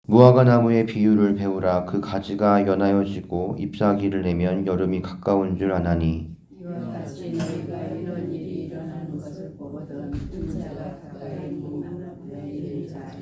무화과 나무의 비유를 배우라. 그 가지가 연하여지고 잎사귀를 내면 여름이 가까운 줄 아나니 이와 같이 너희가 이런 일이 일어나는 것을 보거든 인자가 가까이 있는 그의 일을 잘하라.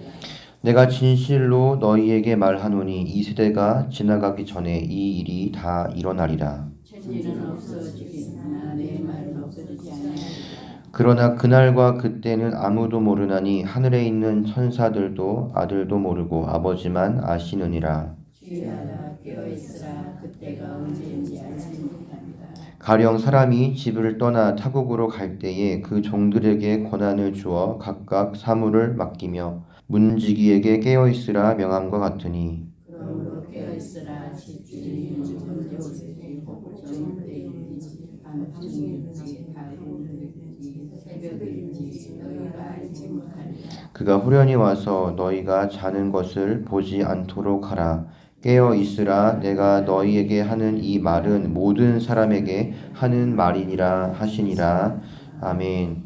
내가 진실로 너희에게 말하노니 이 세대가 지나가기 전에 이 일이 다 일어나리라. 천지는 없어지겠으나 내 말은 없어지지 아니하리라. 그러나 그날과 그때는 아무도 모르나니 하늘에 있는 천사들도 아들도 모르고 아버지만 아시느니라. 주의하라 깨어있으라 그때가 언제인지 알지 못합니다. 가령 사람이 집을 떠나 타국으로 갈 때에 그 종들에게 권한을 주어 각각 사물을 맡기며 문지기에게 깨어있으라 명함과 같으니 그러므로 깨어있으라 집주인이 언제 오실지 복종때인지 밤중인지 가을인지 새벽인지 너희가 알지 못하리라. 그가 후련히 와서 너희가 자는 것을 보지 않도록 하라. 깨어 있으라. 내가 너희에게 하는 이 말은 모든 사람에게 하는 말이니라 하시니라. 아멘.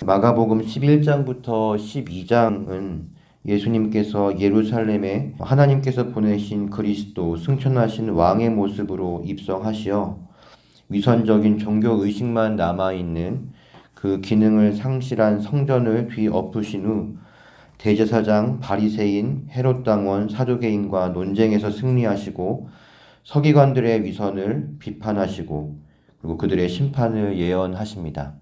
마가복음 11장부터 12장은 예수님께서 예루살렘에 하나님께서 보내신 그리스도 승천하신 왕의 모습으로 입성하시어 위선적인 종교 의식만 남아있는 그 기능을 상실한 성전을 뒤엎으신 후 대제사장, 바리새인, 헤롯 당원, 사두개인과 논쟁에서 승리하시고 서기관들의 위선을 비판하시고 그리고 그들의 심판을 예언하십니다.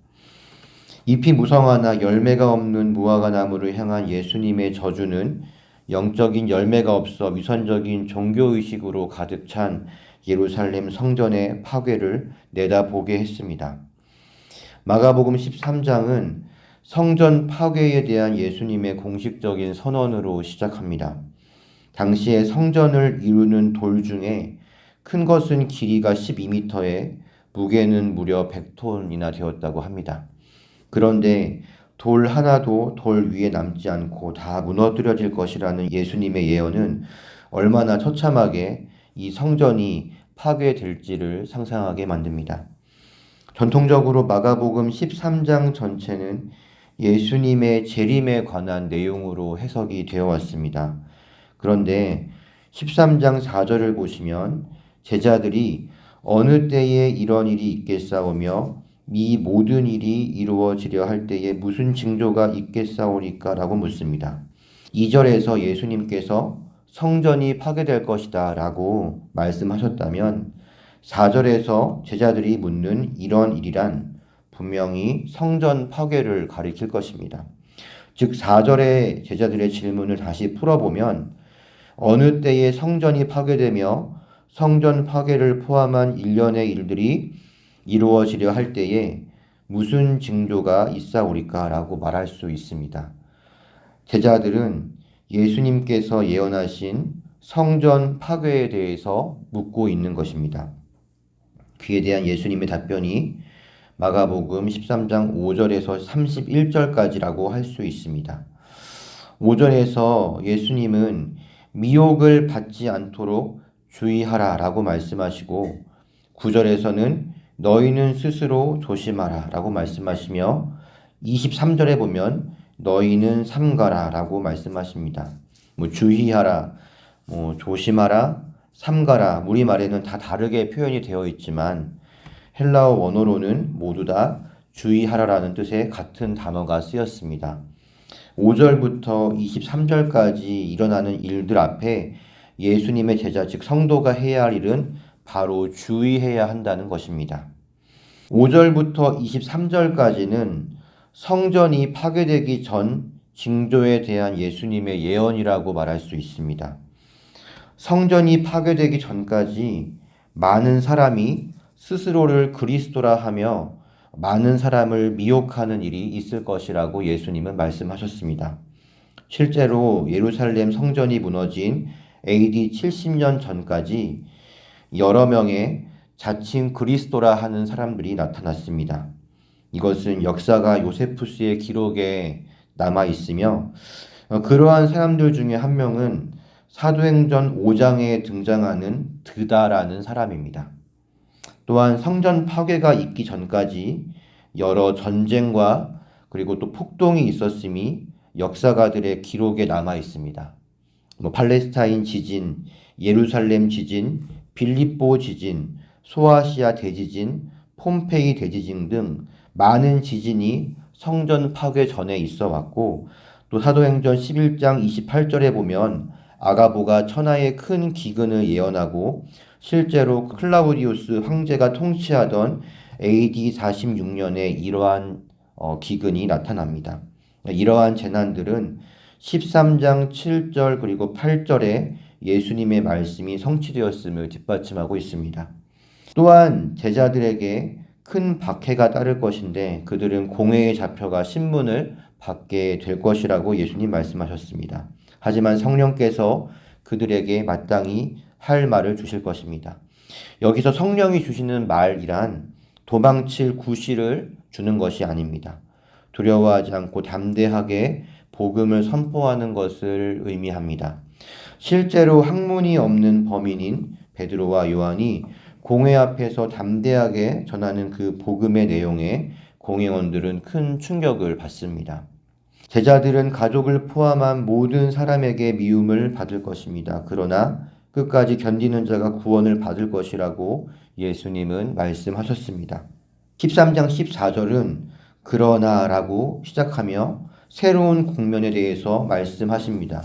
잎이 무성하나 열매가 없는 무화과 나무를 향한 예수님의 저주는 영적인 열매가 없어 위선적인 종교의식으로 가득 찬 예루살렘 성전의 파괴를 내다보게 했습니다. 마가복음 13장은 성전 파괴에 대한 예수님의 공식적인 선언으로 시작합니다. 당시에 성전을 이루는 돌 중에 큰 것은 길이가 12m에 무게는 무려 100톤이나 되었다고 합니다. 그런데 돌 하나도 돌 위에 남지 않고 다 무너뜨려질 것이라는 예수님의 예언은 얼마나 처참하게 이 성전이 파괴될지를 상상하게 만듭니다. 전통적으로 마가복음 13장 전체는 예수님의 재림에 관한 내용으로 해석이 되어 왔습니다. 그런데 13장 4절을 보시면 제자들이 어느 때에 이런 일이 있겠사오며 이 모든 일이 이루어지려 할 때에 무슨 징조가 있겠사오리까 라고 묻습니다. 2절에서 예수님께서 성전이 파괴될 것이다 라고 말씀하셨다면 4절에서 제자들이 묻는 이런 일이란 분명히 성전 파괴를 가리킬 것입니다. 즉 4절의 제자들의 질문을 다시 풀어보면 어느 때에 성전이 파괴되며 성전 파괴를 포함한 일련의 일들이 이루어지려 할 때에 무슨 징조가 있사오리까 라고 말할 수 있습니다. 제자들은 예수님께서 예언하신 성전 파괴에 대해서 묻고 있는 것입니다. 그에 대한 예수님의 답변이 마가복음 13장 5절에서 31절까지라고 할 수 있습니다. 5절에서 예수님은 미혹을 받지 않도록 주의하라 라고 말씀하시고 9절에서는 너희는 스스로 조심하라 라고 말씀하시며 23절에 보면 너희는 삼가라 라고 말씀하십니다. 주의하라, 조심하라, 삼가라 우리말에는 다 다르게 표현이 되어 있지만 헬라어 원어로는 모두 다 주의하라라는 뜻의 같은 단어가 쓰였습니다. 5절부터 23절까지 일어나는 일들 앞에 예수님의 제자 즉 성도가 해야 할 일은 바로 주의해야 한다는 것입니다. 5절부터 23절까지는 성전이 파괴되기 전 징조에 대한 예수님의 예언이라고 말할 수 있습니다. 성전이 파괴되기 전까지 많은 사람이 스스로를 그리스도라 하며 많은 사람을 미혹하는 일이 있을 것이라고 예수님은 말씀하셨습니다. 실제로 예루살렘 성전이 무너진 AD 70년 전까지 여러 명의 자칭 그리스도라 하는 사람들이 나타났습니다. 이것은 역사가 요세푸스의 기록에 남아 있으며 그러한 사람들 중에 한 명은 사도행전 5장에 등장하는 드다라는 사람입니다. 또한 성전 파괴가 있기 전까지 여러 전쟁과 그리고 또 폭동이 있었음이 역사가들의 기록에 남아 있습니다. 팔레스타인 지진, 예루살렘 지진, 빌립보 지진, 소아시아 대지진, 폼페이 대지진 등 많은 지진이 성전 파괴 전에 있어 왔고, 또 사도행전 11장 28절에 보면 아가보가 천하의 큰 기근을 예언하고 실제로 클라우디우스 황제가 통치하던 AD 46년에 이러한 기근이 나타납니다. 이러한 재난들은 13장 7절 그리고 8절에 예수님의 말씀이 성취되었음을 뒷받침하고 있습니다. 또한 제자들에게 큰 박해가 따를 것인데 그들은 공회에 잡혀가 신문을 받게 될 것이라고 예수님 말씀하셨습니다. 하지만 성령께서 그들에게 마땅히 할 말을 주실 것입니다. 여기서 성령이 주시는 말이란 도망칠 구실을 주는 것이 아닙니다. 두려워하지 않고 담대하게 복음을 선포하는 것을 의미합니다. 실제로 학문이 없는 범인인 베드로와 요한이 공회 앞에서 담대하게 전하는 그 복음의 내용에 공회원들은 큰 충격을 받습니다. 제자들은 가족을 포함한 모든 사람에게 미움을 받을 것입니다. 그러나 끝까지 견디는 자가 구원을 받을 것이라고 예수님은 말씀하셨습니다. 13장 14절은 그러나라고 시작하며 새로운 국면에 대해서 말씀하십니다.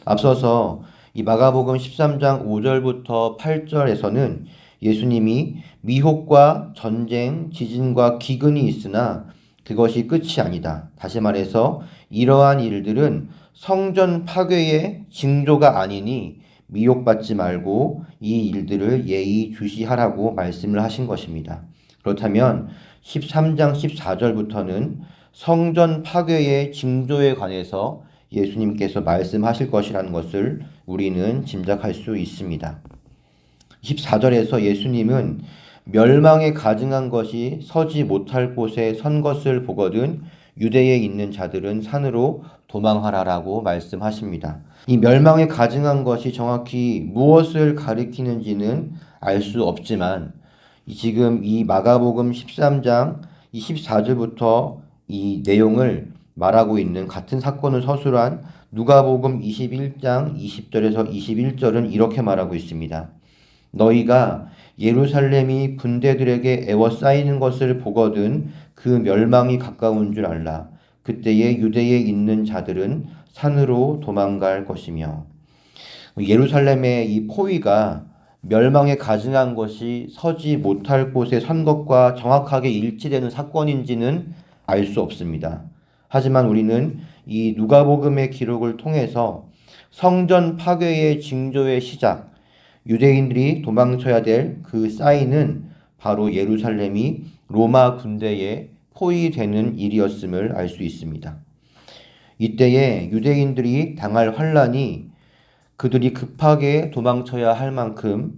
앞서서 이 마가복음 13장 5절부터 8절에서는 예수님이 미혹과 전쟁, 지진과 기근이 있으나 그것이 끝이 아니다. 다시 말해서 이러한 일들은 성전 파괴의 징조가 아니니 미혹받지 말고 이 일들을 예의주시하라고 말씀을 하신 것입니다. 그렇다면 13장 14절부터는 성전 파괴의 징조에 관해서 예수님께서 말씀하실 것이라는 것을 우리는 짐작할 수 있습니다. 14절에서 예수님은 멸망에 가증한 것이 서지 못할 곳에 선 것을 보거든 유대에 있는 자들은 산으로 도망하라라고 말씀하십니다. 이 멸망에 가증한 것이 정확히 무엇을 가리키는지는 알 수 없지만 지금 이 마가복음 13장 24절부터 이 내용을 말하고 있는 같은 사건을 서술한 누가복음 21장 20절에서 21절은 이렇게 말하고 있습니다. 너희가 예루살렘이 군대들에게 에워싸이는 것을 보거든 그 멸망이 가까운 줄 알라. 그때에 유대에 있는 자들은 산으로 도망갈 것이며. 예루살렘의 이 포위가 멸망에 가증한 것이 서지 못할 곳에 선 것과 정확하게 일치되는 사건인지는 알 수 없습니다. 하지만 우리는 이 누가복음의 기록을 통해서 성전 파괴의 징조의 시작, 유대인들이 도망쳐야 될 그 사인은 바로 예루살렘이 로마 군대에 포위되는 일이었음을 알 수 있습니다. 이때에 유대인들이 당할 환란이 그들이 급하게 도망쳐야 할 만큼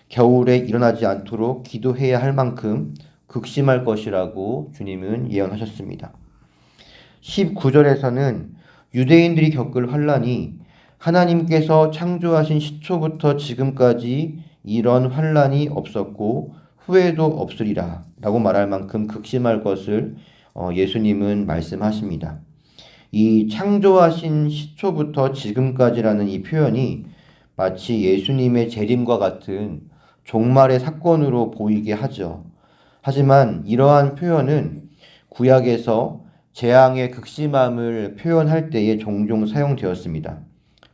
겨울에 일어나지 않도록 기도해야 할 만큼 극심할 것이라고 주님은 예언하셨습니다. 19절에서는 유대인들이 겪을 환란이 하나님께서 창조하신 시초부터 지금까지 이런 환란이 없었고 후에도 없으리라 라고 말할 만큼 극심할 것을 예수님은 말씀하십니다. 이 창조하신 시초부터 지금까지라는 이 표현이 마치 예수님의 재림과 같은 종말의 사건으로 보이게 하죠. 하지만 이러한 표현은 구약에서 재앙의 극심함을 표현할 때에 종종 사용되었습니다.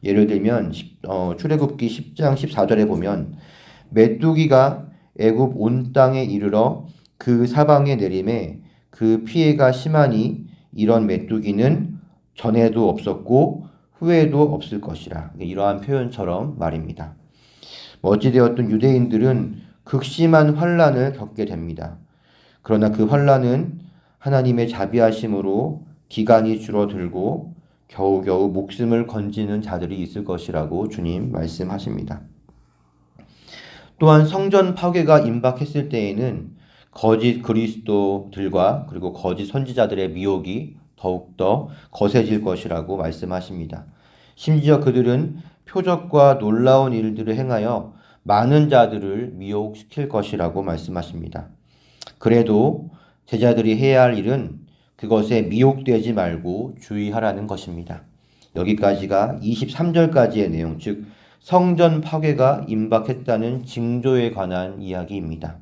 예를 들면 출애굽기 10장 14절에 보면 메뚜기가 애굽 온 땅에 이르러 그 사방에 내림에 그 피해가 심하니 이런 메뚜기는 전에도 없었고 후에도 없을 것이라. 이러한 표현처럼 말입니다. 어찌되었든 유대인들은 극심한 환란을 겪게 됩니다. 그러나 그 환란은 하나님의 자비하심으로 기간이 줄어들고 겨우겨우 목숨을 건지는 자들이 있을 것이라고 주님 말씀하십니다. 또한 성전 파괴가 임박했을 때에는 거짓 그리스도들과 그리고 거짓 선지자들의 미혹이 더욱더 거세질 것이라고 말씀하십니다. 심지어 그들은 표적과 놀라운 일들을 행하여 많은 자들을 미혹시킬 것이라고 말씀하십니다. 그래도 제자들이 해야 할 일은 그것에 미혹되지 말고 주의하라는 것입니다. 여기까지가 23절까지의 내용, 즉 성전 파괴가 임박했다는 징조에 관한 이야기입니다.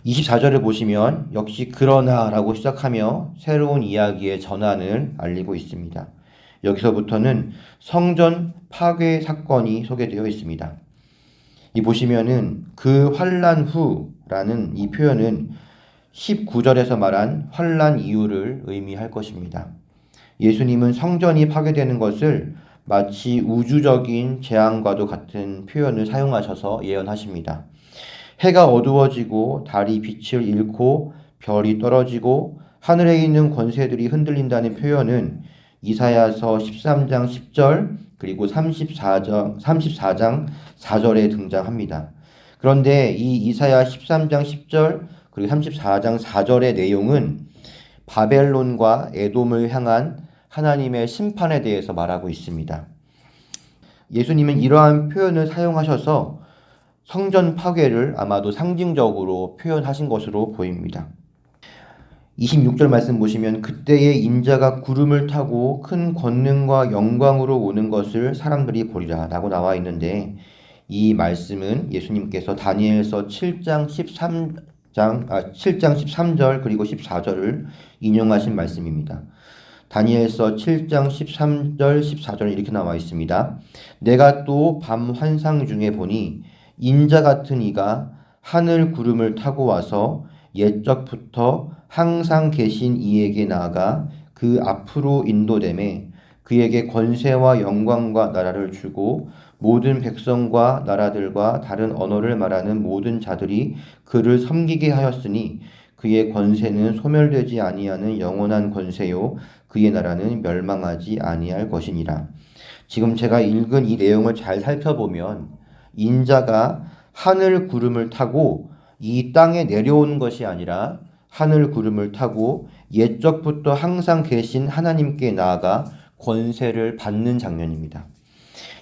24절을 보시면 역시 그러나라고 시작하며 새로운 이야기의 전환을 알리고 있습니다. 여기서부터는 성전 파괴 사건이 소개되어 있습니다. 이 보시면은 그 환난 후라는 이 표현은 19절에서 말한 환난 이후를 의미할 것입니다. 예수님은 성전이 파괴되는 것을 마치 우주적인 재앙과도 같은 표현을 사용하셔서 예언하십니다. 해가 어두워지고 달이 빛을 잃고 별이 떨어지고 하늘에 있는 권세들이 흔들린다는 표현은 이사야서 13장 10절 그리고 34장 4절에 등장합니다. 그런데 이 이사야 13장 10절 그리고 34장 4절의 내용은 바벨론과 에돔을 향한 하나님의 심판에 대해서 말하고 있습니다. 예수님은 이러한 표현을 사용하셔서 성전 파괴를 아마도 상징적으로 표현하신 것으로 보입니다. 26절 말씀 보시면 그때에 인자가 구름을 타고 큰 권능과 영광으로 오는 것을 사람들이 보리라 라고 나와 있는데, 이 말씀은 예수님께서 다니엘서 7장 13절 그리고 14절을 인용하신 말씀입니다. 다니엘서 7장 13절 14절 이렇게 나와 있습니다. 내가 또 밤 환상 중에 보니 인자 같은 이가 하늘 구름을 타고 와서 옛적부터 항상 계신 이에게 나아가 그 앞으로 인도되매 그에게 권세와 영광과 나라를 주고 모든 백성과 나라들과 다른 언어를 말하는 모든 자들이 그를 섬기게 하였으니 그의 권세는 소멸되지 아니하는 영원한 권세요 그의 나라는 멸망하지 아니할 것이니라. 지금 제가 읽은 이 내용을 잘 살펴보면 인자가 하늘 구름을 타고 이 땅에 내려오는 것이 아니라 하늘 구름을 타고 옛적부터 항상 계신 하나님께 나아가 권세를 받는 장면입니다.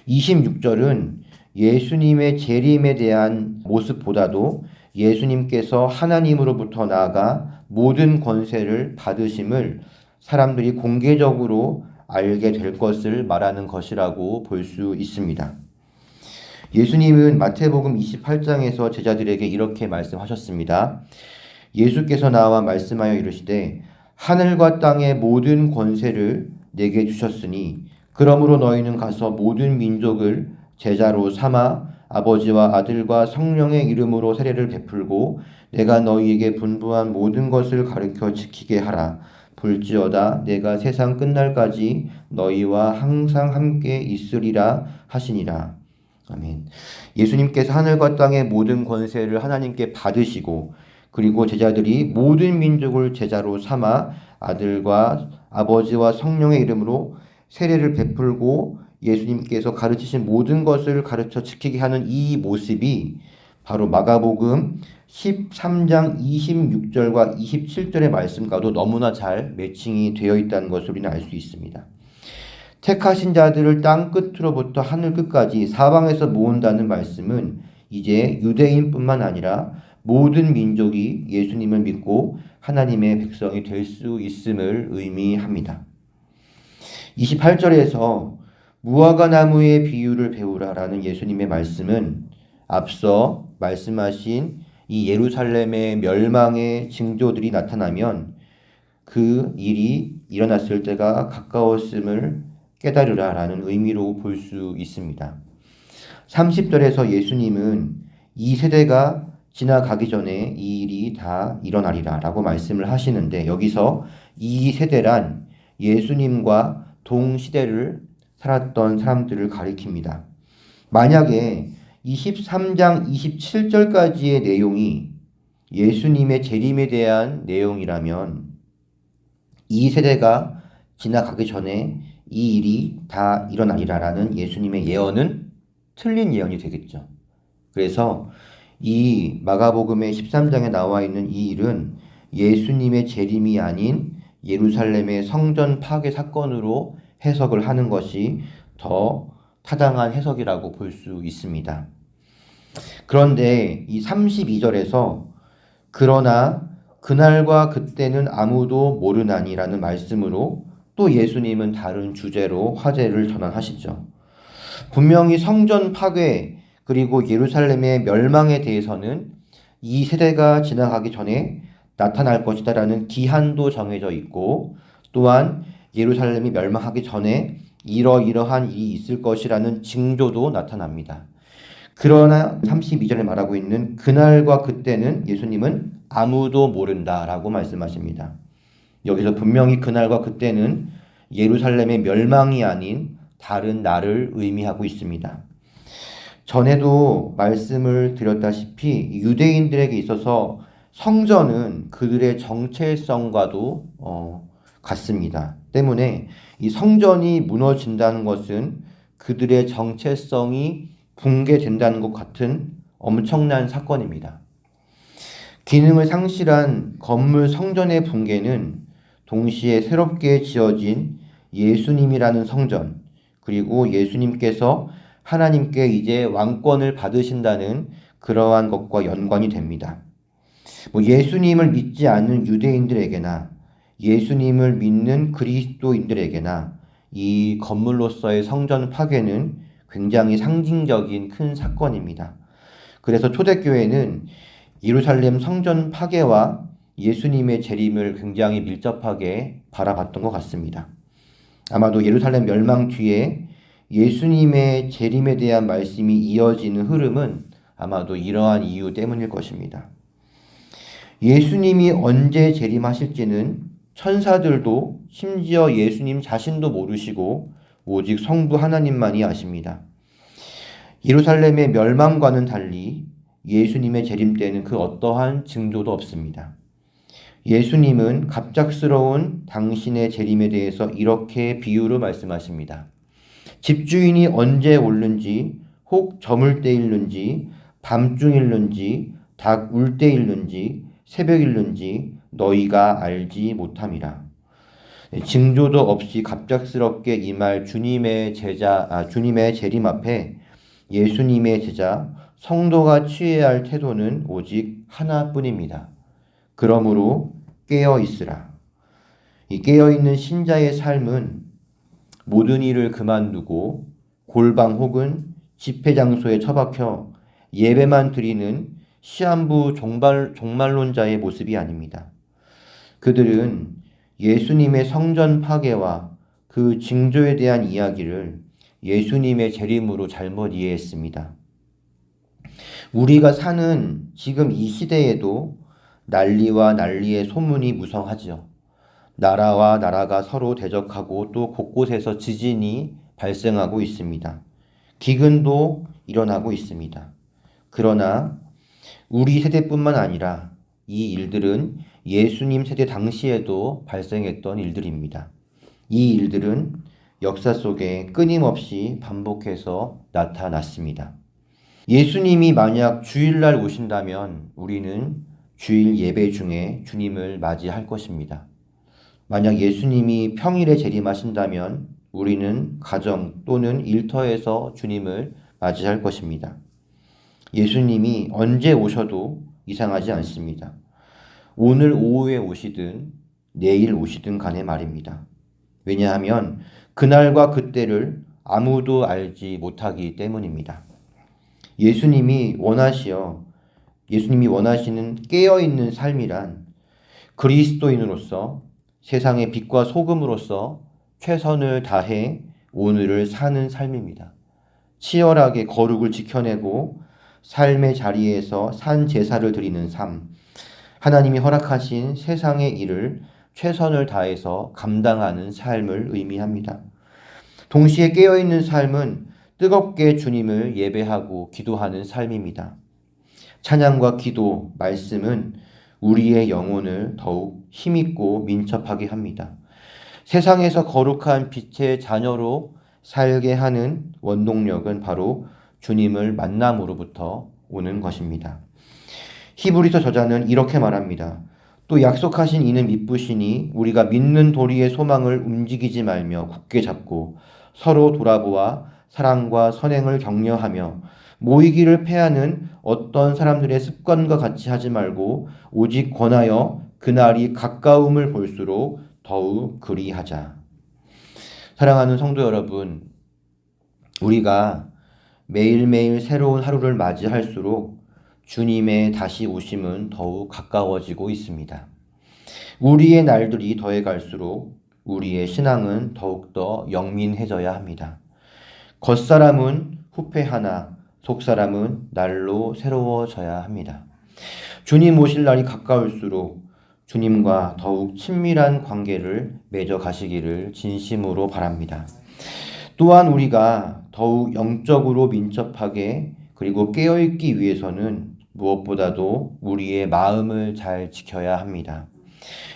26절은 예수님의 재림에 대한 모습보다도 예수님께서 하나님으로부터 나아가 모든 권세를 받으심을 사람들이 공개적으로 알게 될 것을 말하는 것이라고 볼 수 있습니다. 예수님은 마태복음 28장에서 제자들에게 이렇게 말씀하셨습니다. 예수께서 나와 말씀하여 이르시되 하늘과 땅의 모든 권세를 내게 주셨으니 그러므로 너희는 가서 모든 민족을 제자로 삼아 아버지와 아들과 성령의 이름으로 세례를 베풀고 내가 너희에게 분부한 모든 것을 가르쳐 지키게 하라. 볼지어다 내가 세상 끝날까지 너희와 항상 함께 있으리라 하시니라. 아멘. 예수님께서 하늘과 땅의 모든 권세를 하나님께 받으시고 그리고 제자들이 모든 민족을 제자로 삼아 아들과 아버지와 성령의 이름으로 세례를 베풀고 예수님께서 가르치신 모든 것을 가르쳐 지키게 하는 이 모습이 바로 마가복음 13장 26절과 27절의 말씀과도 너무나 잘 매칭이 되어 있다는 것을 우리는 알 수 있습니다. 택하신 자들을 땅 끝으로부터 하늘 끝까지 사방에서 모은다는 말씀은 이제 유대인뿐만 아니라 모든 민족이 예수님을 믿고 하나님의 백성이 될 수 있음을 의미합니다. 28절에서 무화과 나무의 비유를 배우라라는 예수님의 말씀은 앞서 말씀하신 이 예루살렘의 멸망의 징조들이 나타나면 그 일이 일어났을 때가 가까웠음을 깨달으라라는 의미로 볼 수 있습니다. 30절에서 예수님은 이 세대가 지나가기 전에 이 일이 다 일어나리라 라고 말씀을 하시는데, 여기서 이 세대란 예수님과 동시대를 살았던 사람들을 가리킵니다. 만약에 23장 27절까지의 내용이 예수님의 재림에 대한 내용이라면 이 세대가 지나가기 전에 이 일이 다 일어나리라라는 예수님의 예언은 틀린 예언이 되겠죠. 그래서 이 마가복음의 13장에 나와 있는 이 일은 예수님의 재림이 아닌 예루살렘의 성전 파괴 사건으로 해석을 하는 것이 더 타당한 해석이라고 볼 수 있습니다. 그런데 이 32절에서 그러나 그날과 그때는 아무도 모르나니라는 말씀으로 또 예수님은 다른 주제로 화제를 전환하시죠. 분명히 성전 파괴 그리고 예루살렘의 멸망에 대해서는 이 세대가 지나가기 전에 나타날 것이다라는 기한도 정해져 있고, 또한 예루살렘이 멸망하기 전에 이러이러한 일이 있을 것이라는 징조도 나타납니다. 그러나 32절에 말하고 있는 그날과 그때는 예수님은 아무도 모른다라고 말씀하십니다. 여기서 분명히 그날과 그때는 예루살렘의 멸망이 아닌 다른 날을 의미하고 있습니다. 전에도 말씀을 드렸다시피 유대인들에게 있어서 성전은 그들의 정체성과도 같습니다. 때문에 이 성전이 무너진다는 것은 그들의 정체성이 붕괴된다는 것 같은 엄청난 사건입니다. 기능을 상실한 건물 성전의 붕괴는 동시에 새롭게 지어진 예수님이라는 성전, 그리고 예수님께서 하나님께 이제 왕권을 받으신다는 그러한 것과 연관이 됩니다. 예수님을 믿지 않는 유대인들에게나 예수님을 믿는 그리스도인들에게나 이 건물로서의 성전 파괴는 굉장히 상징적인 큰 사건입니다. 그래서 초대교회는 예루살렘 성전 파괴와 예수님의 재림을 굉장히 밀접하게 바라봤던 것 같습니다. 아마도 예루살렘 멸망 뒤에 예수님의 재림에 대한 말씀이 이어지는 흐름은 아마도 이러한 이유 때문일 것입니다. 예수님이 언제 재림하실지는 천사들도 심지어 예수님 자신도 모르시고 오직 성부 하나님만이 아십니다. 예루살렘의 멸망과는 달리 예수님의 재림 때는 그 어떠한 징조도 없습니다. 예수님은 갑작스러운 당신의 재림에 대해서 이렇게 비유로 말씀하십니다. 집주인이 언제 올는지, 혹 저물 때일는지, 밤중일는지, 닭 울 때일는지, 새벽일는지 너희가 알지 못함이라. 징조도 없이 갑작스럽게 임할 주님의 재림 앞에 예수님의 제자, 성도가 취해야 할 태도는 오직 하나뿐입니다. 그러므로 깨어 있으라. 이 깨어 있는 신자의 삶은 모든 일을 그만두고 골방 혹은 집회 장소에 처박혀 예배만 드리는 시한부 종말론자의 모습이 아닙니다. 그들은 예수님의 성전 파괴와 그 징조에 대한 이야기를 예수님의 재림으로 잘못 이해했습니다. 우리가 사는 지금 이 시대에도 난리와 난리의 소문이 무성하죠. 나라와 나라가 서로 대적하고 또 곳곳에서 지진이 발생하고 있습니다. 기근도 일어나고 있습니다. 그러나 우리 세대뿐만 아니라 이 일들은 예수님 세대 당시에도 발생했던 일들입니다. 이 일들은 역사 속에 끊임없이 반복해서 나타났습니다. 예수님이 만약 주일날 오신다면 우리는 주일 예배 중에 주님을 맞이할 것입니다. 만약 예수님이 평일에 재림하신다면 우리는 가정 또는 일터에서 주님을 맞이할 것입니다. 예수님이 언제 오셔도 이상하지 않습니다. 오늘 오후에 오시든 내일 오시든 간에 말입니다. 왜냐하면 그날과 그때를 아무도 알지 못하기 때문입니다. 예수님이 원하시는 깨어있는 삶이란 그리스도인으로서 세상의 빛과 소금으로서 최선을 다해 오늘을 사는 삶입니다. 치열하게 거룩을 지켜내고 삶의 자리에서 산 제사를 드리는 삶, 하나님이 허락하신 세상의 일을 최선을 다해서 감당하는 삶을 의미합니다. 동시에 깨어있는 삶은 뜨겁게 주님을 예배하고 기도하는 삶입니다. 찬양과 기도, 말씀은 우리의 영혼을 더욱 힘있고 민첩하게 합니다. 세상에서 거룩한 빛의 자녀로 살게 하는 원동력은 바로 주님을 만남으로부터 오는 것입니다. 히브리서 저자는 이렇게 말합니다. 또 약속하신 이는 미쁘시니 우리가 믿는 도리의 소망을 움직이지 말며 굳게 잡고 서로 돌아보아 사랑과 선행을 격려하며 모이기를 패하는 어떤 사람들의 습관과 같이 하지 말고 오직 권하여 그날이 가까움을 볼수록 더욱 그리하자. 사랑하는 성도 여러분, 우리가 매일매일 새로운 하루를 맞이할수록 주님의 다시 오심은 더욱 가까워지고 있습니다. 우리의 날들이 더해갈수록 우리의 신앙은 더욱더 영민해져야 합니다. 겉사람은 후패하나 속사람은 날로 새로워져야 합니다. 주님 오실 날이 가까울수록 주님과 더욱 친밀한 관계를 맺어 가시기를 진심으로 바랍니다. 또한 우리가 더욱 영적으로 민첩하게 그리고 깨어있기 위해서는 무엇보다도 우리의 마음을 잘 지켜야 합니다.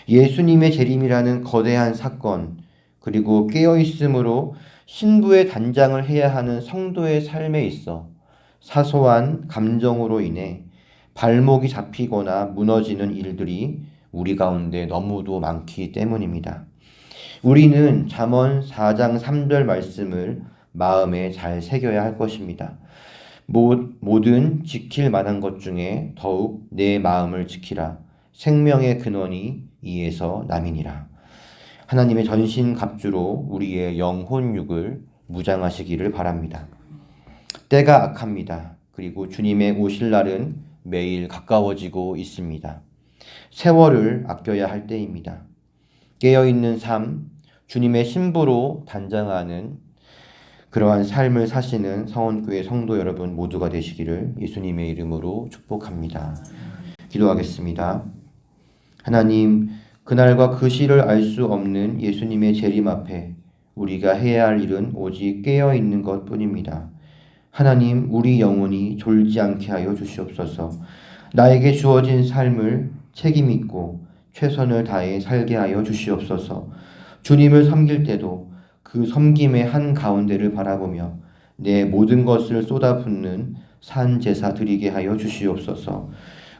예수님의 재림이라는 거대한 사건, 그리고 깨어있음으로 신부의 단장을 해야 하는 성도의 삶에 있어 사소한 감정으로 인해 발목이 잡히거나 무너지는 일들이 우리 가운데 너무도 많기 때문입니다. 우리는 잠언 4장 3절 말씀을 마음에 잘 새겨야 할 것입니다. 모든 지킬 만한 것 중에 더욱 내 마음을 지키라. 생명의 근원이 이에서 남이니라. 하나님의 전신갑주로 우리의 영혼육을 무장하시기를 바랍니다. 때가 악합니다. 그리고 주님의 오실 날은 매일 가까워지고 있습니다. 세월을 아껴야 할 때입니다. 깨어있는 삶, 주님의 신부로 단장하는 그러한 삶을 사시는 성원교회 성도 여러분 모두가 되시기를 예수님의 이름으로 축복합니다. 기도하겠습니다. 하나님, 그날과 그 시를 알 수 없는 예수님의 재림 앞에 우리가 해야 할 일은 오직 깨어있는 것뿐입니다. 하나님, 우리 영혼이 졸지 않게 하여 주시옵소서. 나에게 주어진 삶을 책임있고 최선을 다해 살게 하여 주시옵소서. 주님을 섬길 때도 그 섬김의 한가운데를 바라보며 내 모든 것을 쏟아붓는 산 제사 드리게 하여 주시옵소서.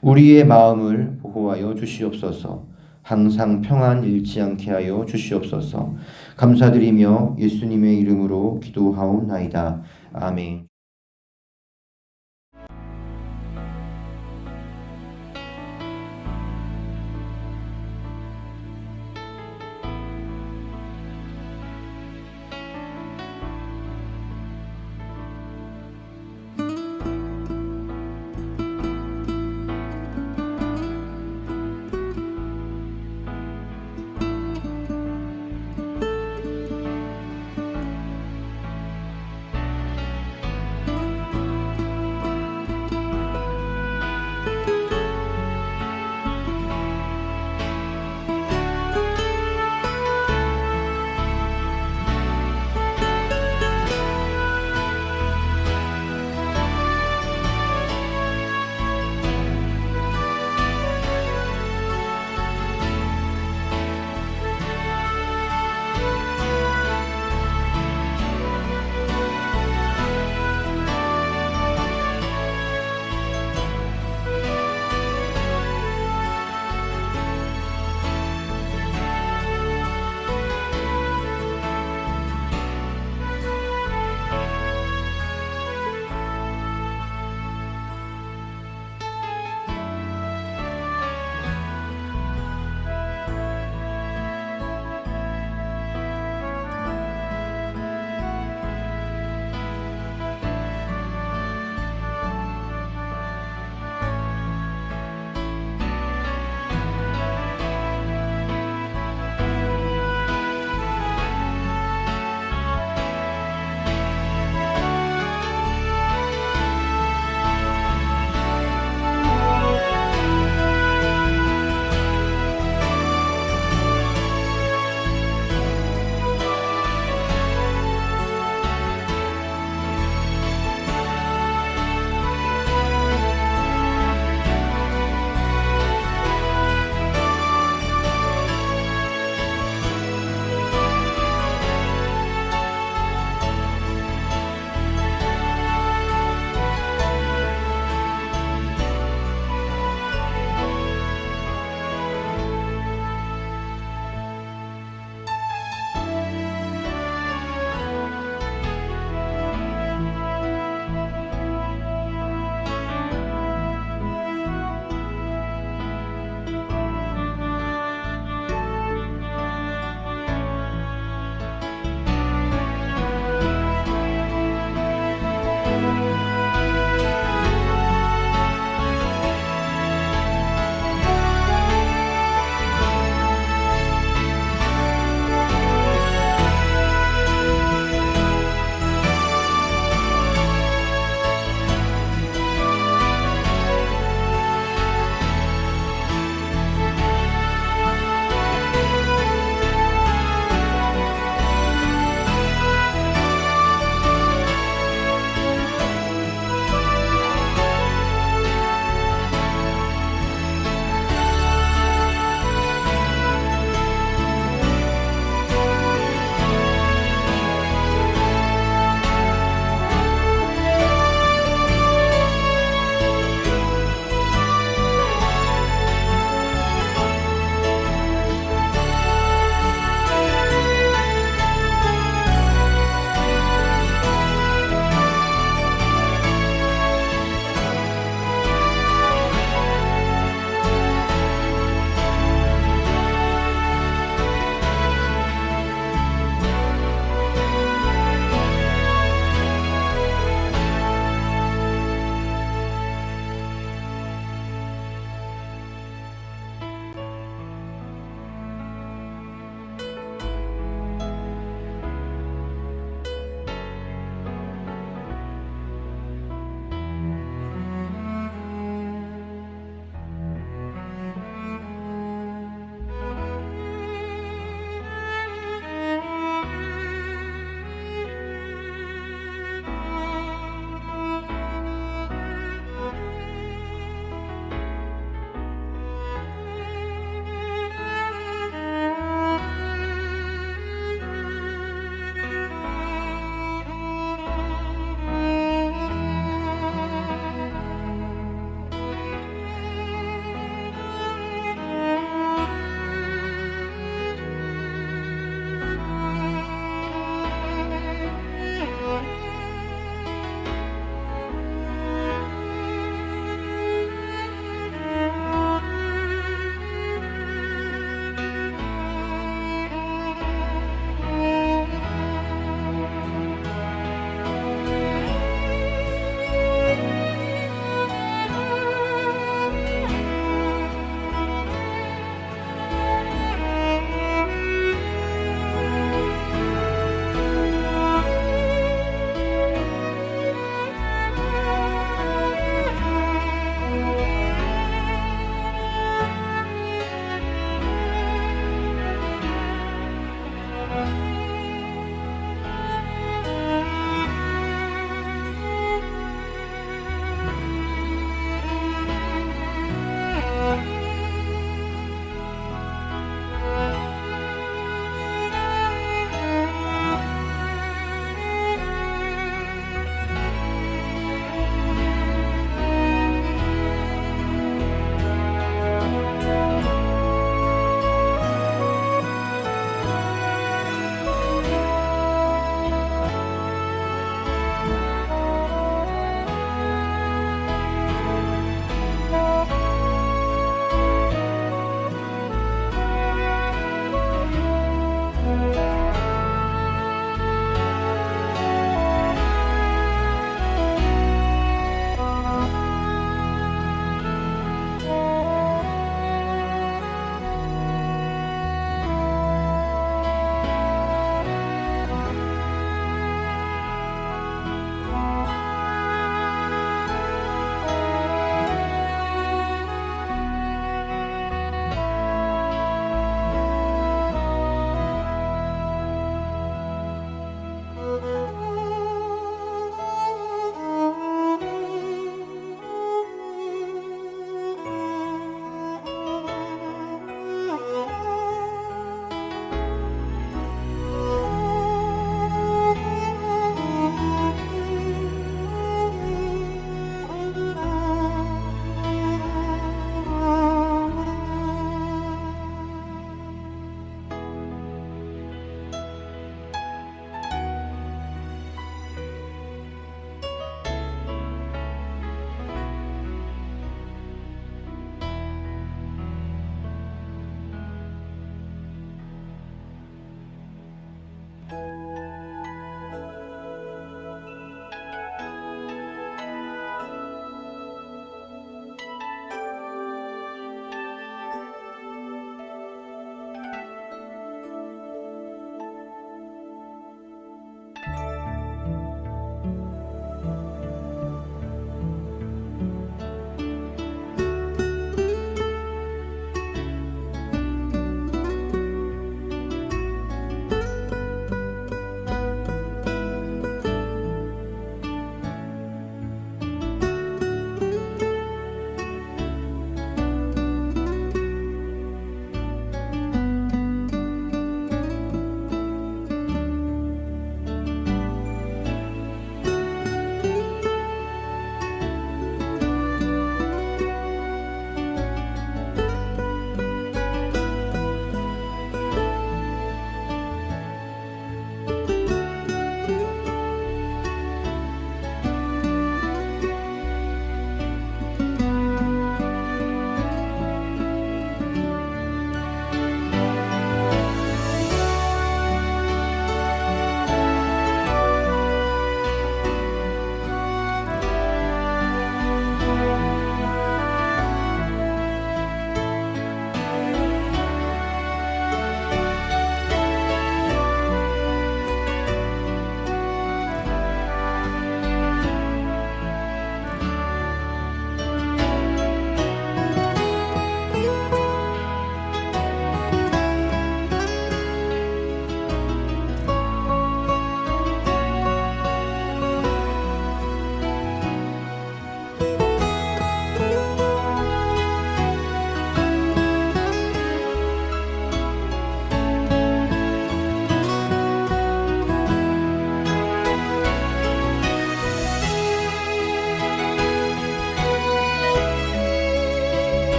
우리의 마음을 보호하여 주시옵소서. 항상 평안 잃지 않게 하여 주시옵소서. 감사드리며 예수님의 이름으로 기도하옵나이다. 아멘.